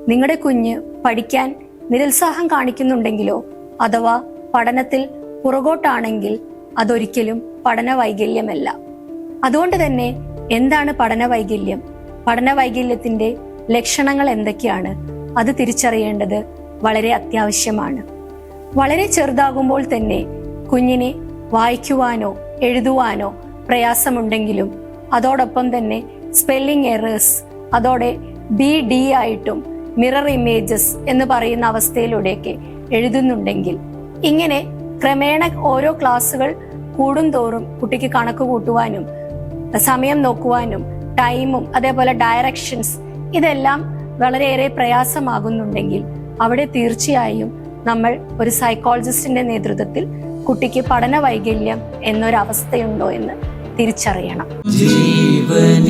നിങ്ങളുടെ കുഞ്ഞ് പഠിക്കാൻ നിരുത്സാഹം കാണിക്കുന്നുണ്ടെങ്കിലോ അഥവാ പഠനത്തിൽ പുറകോട്ടാണെങ്കിൽ അതൊരിക്കലും പഠന വൈകല്യമല്ല. അതുകൊണ്ട് തന്നെ എന്താണ് പഠന വൈകല്യം? പഠന വൈകല്യത്തിന്റെ ലക്ഷണങ്ങൾ എന്തൊക്കെയാണ്? അത് തിരിച്ചറിയേണ്ടത് വളരെ അത്യാവശ്യമാണ്. വളരെ ചെറുതാകുമ്പോൾ തന്നെ കുഞ്ഞിനെ വായിക്കുവാനോ എഴുതുവാനോ പ്രയാസമുണ്ടെങ്കിലും അതോടൊപ്പം തന്നെ സ്പെല്ലിംഗ് എറേഴ്സ്, അതോടെ BD ആയിട്ടും മിറർ ഇമേജസ് എന്ന് പറയുന്ന അവസ്ഥയിലൂടെയൊക്കെ എഴുതുന്നുണ്ടെങ്കിൽ, ഇങ്ങനെ ക്രമേണ ഓരോ ക്ലാസ്സുകൾ കൂടുന്തോറും കുട്ടിക്ക് കണക്ക് കൂട്ടുവാനും സമയം നോക്കുവാനും ടൈമും അതേപോലെ ഡയറക്ഷൻസ് ഇതെല്ലാം വളരെയേറെ പ്രയാസമാകുന്നുണ്ടെങ്കിൽ അവിടെ തീർച്ചയായും നമ്മൾ ഒരു സൈക്കോളജിസ്റ്റിന്റെ നേതൃത്വത്തിൽ കുട്ടിക്ക് പഠന വൈകല്യം എന്നൊരവസ്ഥയുണ്ടോ എന്ന് തിരിച്ചറിയണം. ജീവനീയം